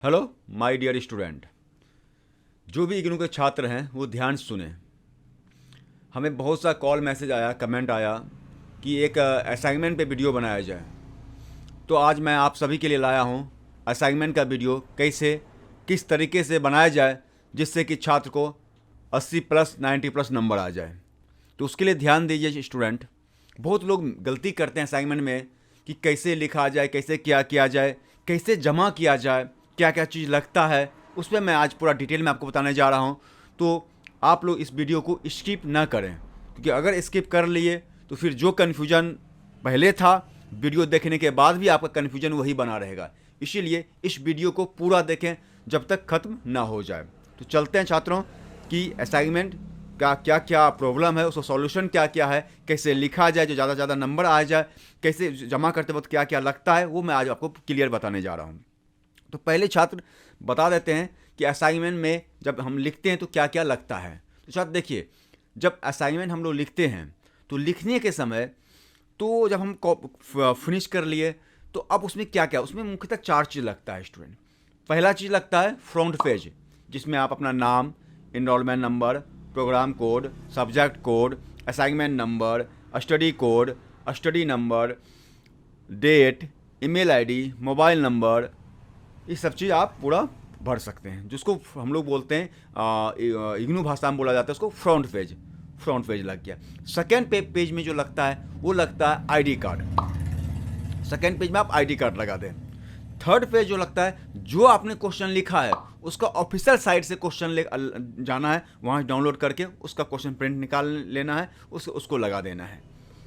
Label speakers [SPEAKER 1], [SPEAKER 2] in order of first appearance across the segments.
[SPEAKER 1] Hello my dear student. जो भी इग्नू के छात्र हैं वो ध्यान से सुने। हमें बहुत सा कॉल मैसेज आया, कमेंट आया कि एक असाइनमेंट पे वीडियो बनाया जाए। तो आज मैं आप सभी के लिए लाया हूँ असाइनमेंट का वीडियो कैसे किस तरीके से बनाया जाए जिससे कि छात्र को 80 प्लस 90 प्लस नंबर आ जाए। तो उसके लिए ध्यान दीजिए स्टूडेंट। बहुत लोग गलती करते हैं असाइनमेंट में कि कैसे लिखा जाए, कैसे क्या किया जाए, कैसे जमा किया जाए, क्या क्या चीज़ लगता है। उस पर मैं आज पूरा डिटेल में आपको बताने जा रहा हूँ। तो आप लोग इस वीडियो को स्किप ना करें, क्योंकि अगर स्किप कर लिए तो फिर जो कन्फ्यूजन पहले था वीडियो देखने के बाद भी आपका कन्फ्यूजन वही बना रहेगा। इसीलिए इस वीडियो को पूरा देखें जब तक ख़त्म ना हो जाए। तो चलते हैं छात्रों कि असाइनमेंट का क्या क्या प्रॉब्लम है, उसका सॉल्यूशन क्या क्या है, कैसे लिखा जाए जो ज़्यादा से ज़्यादा नंबर आ जाए, कैसे जमा करते वक्त क्या क्या लगता है, वो मैं आज आपको क्लियर बताने जा रहा हूँ। तो पहले छात्र बता देते हैं कि असाइनमेंट में जब हम लिखते हैं तो क्या क्या लगता है। तो छात्र देखिए, जब असाइनमेंट हम लोग लिखते हैं तो लिखने के समय तो जब हम फिनिश कर लिए तो अब उसमें क्या क्या, उसमें मुख्यतः 4 चीज़ लगता है स्टूडेंट। पहला चीज़ लगता है फ्रंट पेज, जिसमें आप अपना नाम, enrolment number, programme code, subject code, assignment number, study code, study number, date, email ID, mobile number, ये सब चीज़ आप पूरा भर सकते हैं, जिसको हम लोग बोलते हैं इग्नू भाषा में बोला जाता है उसको फ्रंट पेज। फ्रंट पेज लग गया। सेकेंड पेज में जो लगता है वो लगता है आईडी कार्ड। सेकेंड पेज में आप आईडी कार्ड लगा दें। थर्ड पेज जो लगता है, जो आपने क्वेश्चन लिखा है उसका ऑफिशियल साइट से क्वेश्चन ले जाना है, वहाँ डाउनलोड करके उसका क्वेश्चन प्रिंट निकाल लेना है, उसको लगा देना है।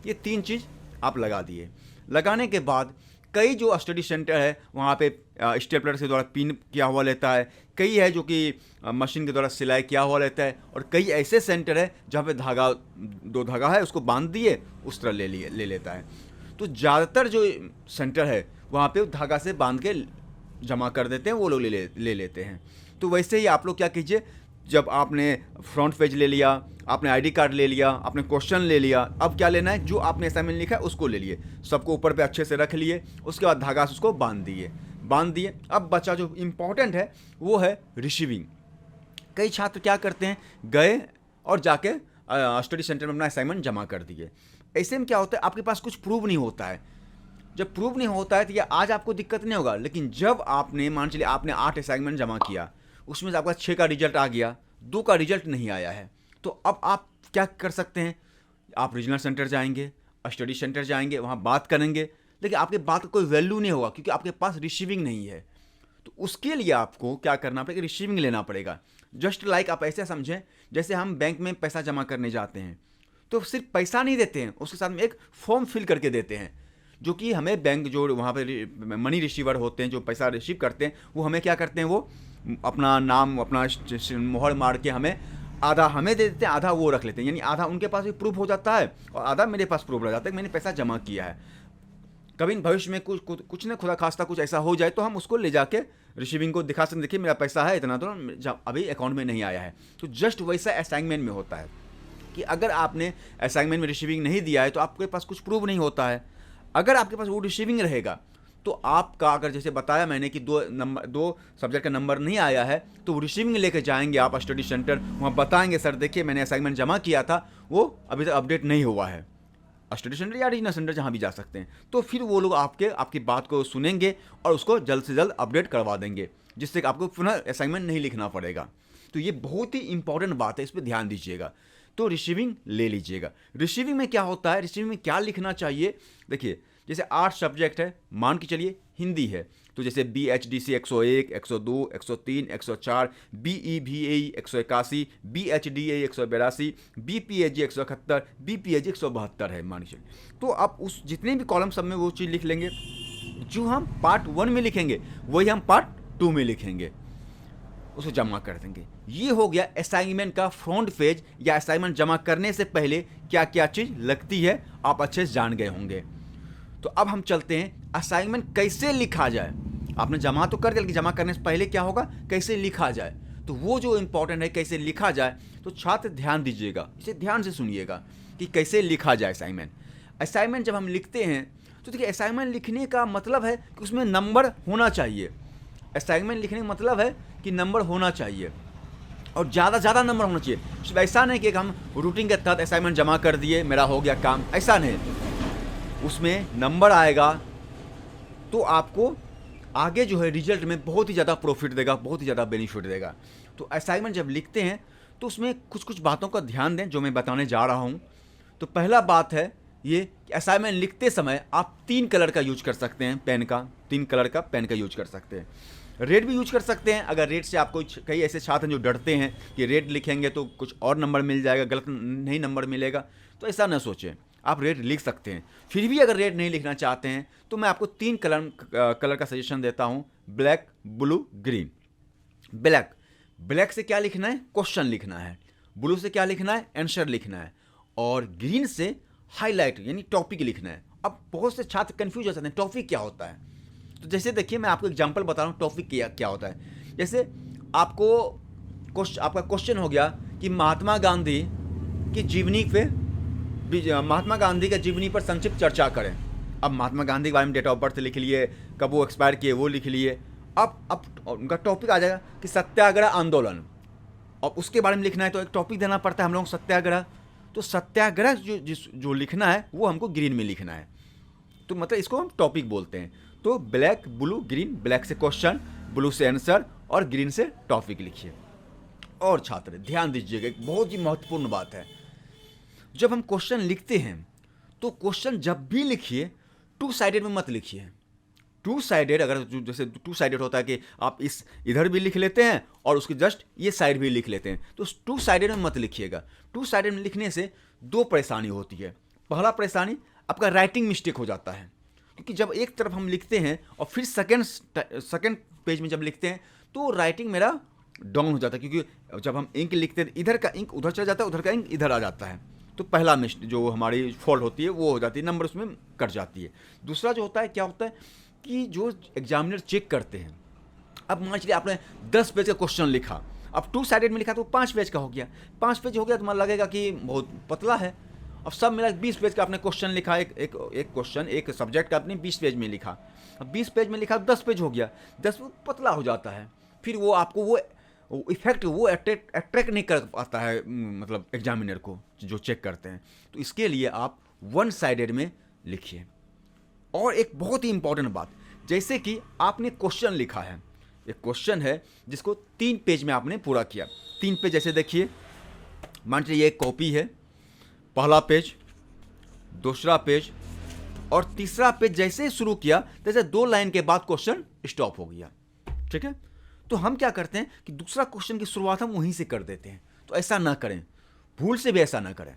[SPEAKER 1] ये 3 चीज़ आप लगा दिए। लगाने के बाद कई जो स्टडी सेंटर है वहाँ पे स्टेपलर से द्वारा पिन किया हुआ लेता है, कई है जो कि मशीन के द्वारा सिलाई किया हुआ लेता है, और कई ऐसे सेंटर है जहाँ पे धागा, 2 धागा है उसको बांध दिए उस तरह ले लेता है। तो ज़्यादातर जो सेंटर है वहाँ पे धागा से बांध के जमा कर देते हैं, वो लोग ले लेते हैं। तो वैसे ही आप लोग क्या कीजिए, जब आपने फ्रंट पेज ले लिया, आपने आईडी कार्ड ले लिया, आपने क्वेश्चन ले लिया, अब क्या लेना है, जो आपने असाइनमेंट लिखा है उसको ले लिए, सबको ऊपर पे अच्छे से रख लिए, उसके बाद धागा से उसको बांध दिए। अब बचा जो इम्पोर्टेंट है वो है रिसीविंग। कई छात्र क्या करते हैं, गए और जाके स्टडी सेंटर में अपना असाइनमेंट जमा कर दिए। ऐसे में क्या होता है, आपके पास कुछ प्रूफ नहीं होता है। जब प्रूफ नहीं होता है तो ये आज आपको दिक्कत नहीं होगा, लेकिन जब आपने मान चलिए आपने 8 असाइनमेंट जमा किया, उसमें से आपका 6 का रिजल्ट आ गया, 2 का रिजल्ट नहीं आया है, तो अब आप क्या कर सकते हैं, आप रीजनल सेंटर जाएंगे, स्टडी सेंटर जाएंगे, वहाँ बात करेंगे, लेकिन आपके बात का कोई वैल्यू नहीं होगा क्योंकि आपके पास रिसीविंग नहीं है। तो उसके लिए आपको क्या करना पड़ेगा, रिसीविंग लेना पड़ेगा। जस्ट लाइक आप ऐसे समझें जैसे हम बैंक में पैसा जमा करने जाते हैं तो सिर्फ पैसा नहीं देते हैं, उसके साथ में एक फॉर्म फिल करके देते हैं, जो कि हमें बैंक जो वहाँ पे मनी रिसीवर होते हैं जो पैसा रिसीव करते हैं वो हमें क्या करते हैं, वो अपना नाम, अपना मोहर मार के हमें आधा हमें दे देते हैं, आधा वो रख लेते हैं। यानी आधा उनके पास भी प्रूफ हो जाता है और आधा मेरे पास प्रूफ रह जाता है कि मैंने पैसा जमा किया है। कभी भविष्य में कुछ न खुदा खास्ता कुछ ऐसा हो जाए तो हम उसको ले जाके रिसीविंग को दिखा सकते, देखिए मेरा पैसा है इतना, तो अभी अकाउंट में नहीं आया है। तो जस्ट वैसा असाइनमेंट में होता है कि अगर आपने असाइनमेंट में रिसीविंग नहीं दिया है तो आपके पास कुछ प्रूफ नहीं होता है। अगर आपके पास वो रिसीविंग रहेगा तो आपका, अगर जैसे बताया मैंने कि 2 सब्जेक्ट का नंबर नहीं आया है, तो रिसीविंग लेके जाएंगे आप स्टडी सेंटर, वहाँ बताएंगे सर देखिए मैंने असाइनमेंट जमा किया था, वो अभी तक अपडेट नहीं हुआ है। स्टडी सेंटर या रीजनल सेंटर जहाँ भी जा सकते हैं। तो फिर वो लोग आपकी बात को सुनेंगे और उसको जल्द से जल्द अपडेट करवा देंगे, जिससे कि आपको पुनः असाइनमेंट नहीं लिखना पड़ेगा। तो ये बहुत ही इंपॉर्टेंट बात है, इस पर ध्यान दीजिएगा। तो रिसीविंग ले लीजिएगा। रिसीविंग में क्या होता है, रिसीविंग में क्या लिखना चाहिए, देखिए जैसे 8 सब्जेक्ट है, मान के चलिए हिंदी है, तो जैसे BHDC 101, 102, 103, 104, BEVAE 181, BHDA 182, BPAG 171, BPAG 172 है मान के चलिए। तो आप उस जितने भी कॉलम सब में वो चीज़ लिख लेंगे, जो हम पार्ट 1 में लिखेंगे वही हम पार्ट 2 में लिखेंगे, उसको जमा कर देंगे। ये हो गया असाइनमेंट का फ्रंट पेज, या असाइनमेंट जमा करने से पहले क्या क्या चीज़ लगती है आप अच्छे से जान गए होंगे। तो अब हम चलते हैं असाइनमेंट कैसे लिखा जाए। आपने जमा तो कर दिया, लेकिन जमा करने से पहले क्या होगा, कैसे लिखा जाए। तो वो जो इंपॉर्टेंट है कैसे लिखा जाए, तो छात्र ध्यान दीजिएगा, इसे ध्यान से सुनिएगा कि कैसे लिखा जाए असाइनमेंट जब हम लिखते हैं तो देखिए असाइनमेंट लिखने का मतलब है कि उसमें नंबर होना चाहिए। असाइनमेंट लिखने का मतलब है कि नंबर होना चाहिए और ज़्यादा नंबर होना चाहिए। सिर्फ ऐसा नहीं कि हम रूटीन के तहत असाइनमेंट जमा कर दिए, मेरा हो गया काम, ऐसा नहीं। उसमें नंबर आएगा तो आपको आगे जो है रिजल्ट में बहुत ही ज़्यादा प्रॉफिट देगा, बहुत ही ज़्यादा बेनिफिट देगा। तो असाइनमेंट जब लिखते हैं तो उसमें कुछ बातों का ध्यान दें जो मैं बताने जा रहा हूँ। तो पहला बात है ये कि असाइनमेंट लिखते समय आप 3 कलर का यूज कर सकते हैं, पेन का 3 कलर का पेन का यूज कर सकते हैं। रेड भी यूज कर सकते हैं। अगर रेड से आपको कई ऐसे छात्र हैं जो डरते हैं कि रेड लिखेंगे तो कुछ और नंबर मिल जाएगा, गलत नहीं नंबर मिलेगा, तो ऐसा न सोचें, आप रेड लिख सकते हैं। फिर भी अगर रेड नहीं लिखना चाहते हैं तो मैं आपको 3 कलर का सजेशन देता हूँ, ब्लैक, ब्लू, ग्रीन। ब्लैक से क्या लिखना है? क्वेश्चन लिखना है। ब्लू से क्या लिखना है? आंसर लिखना है। और ग्रीन से हाईलाइट यानी टॉपिक लिखना है। अब बहुत से छात्र कंफ्यूज हो जाते हैं, टॉपिक क्या होता है? तो जैसे देखिए, मैं आपको एग्जांपल बता रहा हूँ टॉपिक क्या होता है। जैसे आपका क्वेश्चन हो गया कि महात्मा गांधी की जीवनी पर संक्षिप्त चर्चा करें। अब महात्मा गांधी के बारे में डेट ऑफ बर्थ लिख लिए, कब वो एक्सपायर किए वो लिख लिए। अब उनका टॉपिक आ जाएगा कि सत्याग्रह आंदोलन, और उसके बारे में लिखना है तो एक टॉपिक देना पड़ता है हम लोग, सत्याग्रह। तो सत्याग्रह जो लिखना है वो हमको ग्रीन में लिखना है। तो मतलब इसको हम टॉपिक बोलते हैं। तो ब्लैक, ब्लू, ग्रीन, ब्लैक से क्वेश्चन, ब्लू से आंसर और ग्रीन से टॉपिक लिखिए। और छात्र ध्यान दीजिएगा, एक बहुत ही महत्वपूर्ण बात है, जब हम क्वेश्चन लिखते हैं तो क्वेश्चन जब भी लिखिए 2 साइडेड में मत लिखिए। 2 साइडेड, अगर जैसे 2 साइडेड होता है कि आप इस इधर भी लिख लेते हैं और उसके जस्ट ये साइड भी लिख लेते हैं, तो 2 साइडेड में मत लिखिएगा। 2 साइडेड में लिखने से 2 परेशानी होती है। पहला परेशानी, आपका राइटिंग मिस्टेक हो जाता है, क्योंकि जब एक तरफ हम लिखते हैं और फिर सेकंड पेज में जब लिखते हैं तो राइटिंग मेरा डाउन हो जाता है, क्योंकि जब हम इंक लिखते हैं इधर का इंक उधर चला जाता है, उधर का इंक इधर आ जाता है। तो पहला जो हमारी फॉल्ट होती है वो हो जाती है, नंबर उसमें कट जाती है। दूसरा जो होता है, क्या होता है कि जो एग्जामिनर चेक करते हैं, अब मान लीजिए आपने 10 पेज का क्वेश्चन लिखा, अब 2 साइडेड में लिखा तो 5 पेज का हो गया। 5 पेज हो गया तो मन लगेगा कि बहुत पतला है। अब सब मिला 20 पेज का आपने क्वेश्चन लिखा, एक क्वेश्चन एक सब्जेक्ट का आपने 20 पेज में लिखा। अब 20 पेज में लिखा 10 पेज हो गया, 10 पतला हो जाता है। फिर वो आपको वो इफेक्ट वो अट्रैक्ट नहीं कर पाता है, मतलब एग्जामिनर को जो चेक करते हैं। तो इसके लिए आप 1 साइडेड में लिखिए। और एक बहुत ही इंपॉर्टेंट बात, जैसे कि आपने क्वेश्चन लिखा है, एक क्वेश्चन है जिसको 3 पेज में आपने पूरा किया। 3 पेज जैसे देखिए, मान लीजिए ये एक कॉपी है, पहला पेज, दूसरा पेज और तीसरा पेज जैसे शुरू किया जैसे 2 लाइन के बाद क्वेश्चन स्टॉप हो गया। ठीक है, तो हम क्या करते हैं कि दूसरा क्वेश्चन की शुरुआत हम वहीं से कर देते हैं। तो ऐसा ना करें, भूल से भी ऐसा ना करें।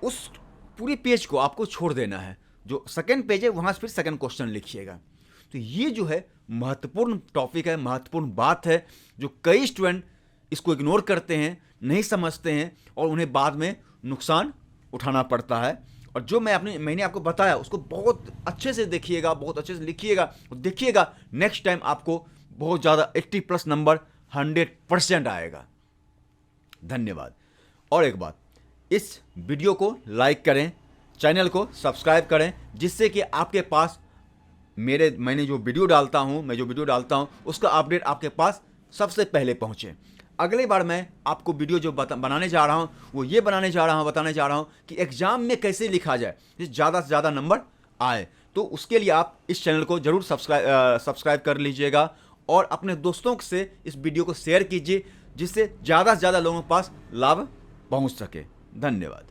[SPEAKER 1] उस पूरी पेज को आपको छोड़ देना है, जो सेकंड पेज है वहां से फिर सेकंड क्वेश्चन लिखिएगा। तो ये जो है महत्वपूर्ण टॉपिक है, महत्वपूर्ण बात है, जो कई स्टूडेंट इसको इग्नोर करते हैं, नहीं समझते हैं और उन्हें बाद में नुकसान उठाना पड़ता है। और जो मैंने आपको बताया उसको बहुत अच्छे से देखिएगा, बहुत अच्छे से लिखिएगा और देखिएगा नेक्स्ट टाइम आपको बहुत ज़्यादा 80+ नंबर 100% आएगा। धन्यवाद। और एक बात, इस वीडियो को लाइक करें, चैनल को सब्सक्राइब करें, जिससे कि आपके पास मैंने जो वीडियो डालता हूं उसका अपडेट आपके पास सबसे पहले पहुंचे। अगली बार मैं आपको वीडियो जो बनाने जा रहा हूं वो ये बताने जा रहा हूं कि एग्जाम में कैसे लिखा जाए जिस ज़्यादा से ज़्यादा नंबर आए। तो उसके लिए आप इस चैनल को जरूर सब्सक्राइब कर लीजिएगा और अपने दोस्तों से इस वीडियो को शेयर कीजिए, जिससे ज़्यादा से ज़्यादा लोगों के पास लाभ पहुंच सके। धन्यवाद।